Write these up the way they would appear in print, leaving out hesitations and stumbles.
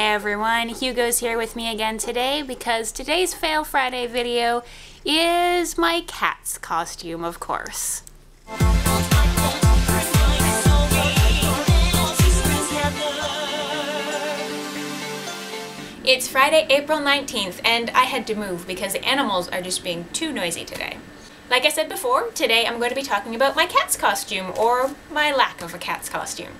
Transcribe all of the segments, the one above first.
Hey everyone, Hugo's here with me again today because today's Fail Friday video is my cat's costume, of course. It's Friday, April 19th, and I had to move because the animals are just being too noisy today. Like I said before, today I'm going to be talking about my cat's costume, or my lack of a cat's costume.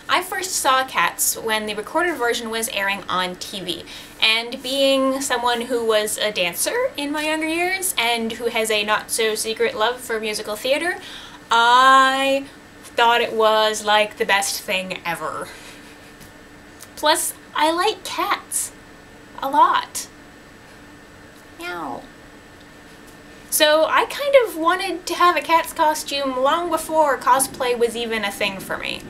I first saw Cats when the recorded version was airing on TV, and being someone who was a dancer in my younger years and who has a not-so-secret love for musical theater, I thought it was like the best thing ever. Plus, I like cats a lot. Meow. So I kind of wanted to have a cat's costume long before cosplay was even a thing for me.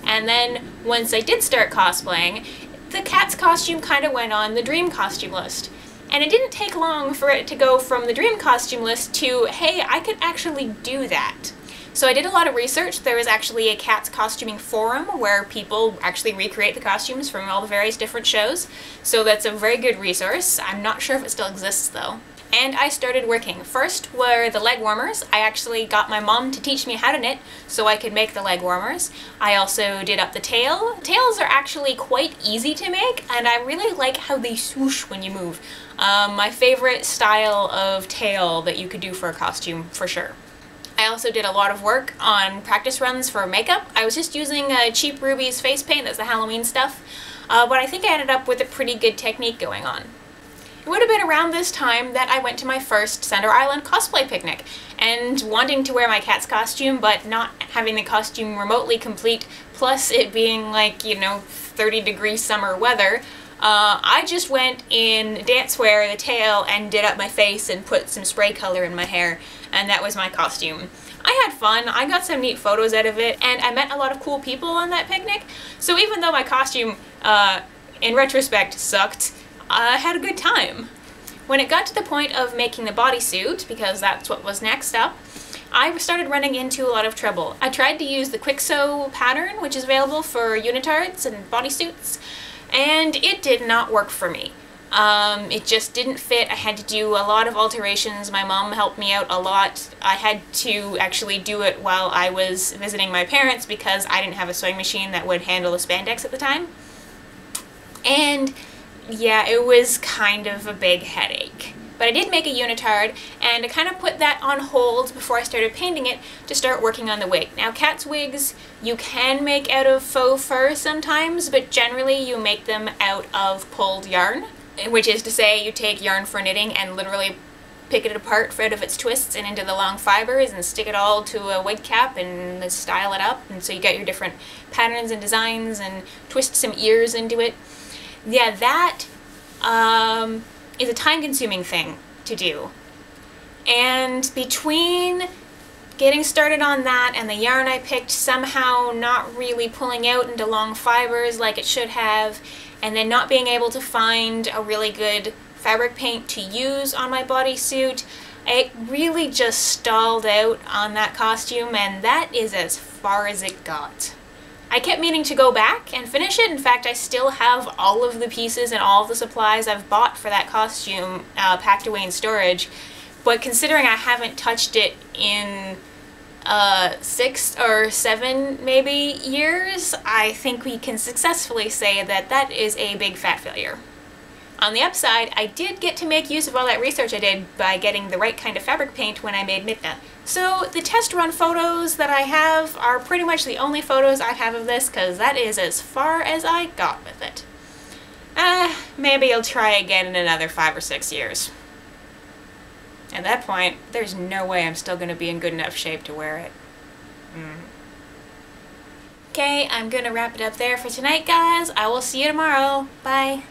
And then, once I did start cosplaying, the cat's costume kind of went on the dream costume list. And it didn't take long for it to go from the dream costume list to, hey, I could actually do that. So I did a lot of research. There is actually a cat's costuming forum where people actually recreate the costumes from all the various different shows. So that's a very good resource. I'm not sure if it still exists though. And I started working. First were the leg warmers. I actually got my mom to teach me how to knit so I could make the leg warmers. I also did up the tail. Tails are actually quite easy to make, and I really like how they swoosh when you move. My favorite style of tail that you could do for a costume, for sure. I also did a lot of work on practice runs for makeup. I was just using cheap Ruby's face paint, that's the Halloween stuff, but I think I ended up with a pretty good technique going on. It would have been around this time that I went to my first Center Island cosplay picnic, and wanting to wear my cat's costume but not having the costume remotely complete, plus it being like, 30-degree summer weather, I just went in dancewear, the tail, and did up my face and put some spray color in my hair, and that was my costume. I had fun, I got some neat photos out of it, and I met a lot of cool people on that picnic, so even though my costume, in retrospect, sucked, I had a good time. When it got to the point of making the bodysuit, because that's what was next up, I started running into a lot of trouble. I tried to use the quick sew pattern, which is available for unitards and bodysuits, and it did not work for me. It just didn't fit. I had to do a lot of alterations. My mom helped me out a lot. I had to actually do it while I was visiting my parents because I didn't have a sewing machine that would handle the spandex at the time. And yeah, it was kind of a big headache. But I did make a unitard, and I kind of put that on hold before I started painting it to start working on the wig. Now, cat's wigs you can make out of faux fur sometimes, but generally you make them out of pulled yarn, which is to say you take yarn for knitting and literally pick it apart out of its twists and into the long fibers and stick it all to a wig cap and style it up, and so you get your different patterns and designs and twist some ears into it. Yeah, that is a time-consuming thing to do. And between getting started on that and the yarn I picked somehow not really pulling out into long fibers like it should have, and then not being able to find a really good fabric paint to use on my bodysuit, it really just stalled out on that costume, and that is as far as it got. I kept meaning to go back and finish it. In fact, I still have all of the pieces and all of the supplies I've bought for that costume packed away in storage, but considering I haven't touched it in 6 or 7 maybe years, I think we can successfully say that that is a big fat failure. On the upside, I did get to make use of all that research I did by getting the right kind of fabric paint when I made VEDA. So the test run photos that I have are pretty much the only photos I have of this, because that is as far as I got with it. Maybe I'll try again in another 5 or 6 years. At that point, there's no way I'm still going to be in good enough shape to wear it. Okay, I'm going to wrap it up there for tonight, guys. I will see you tomorrow. Bye.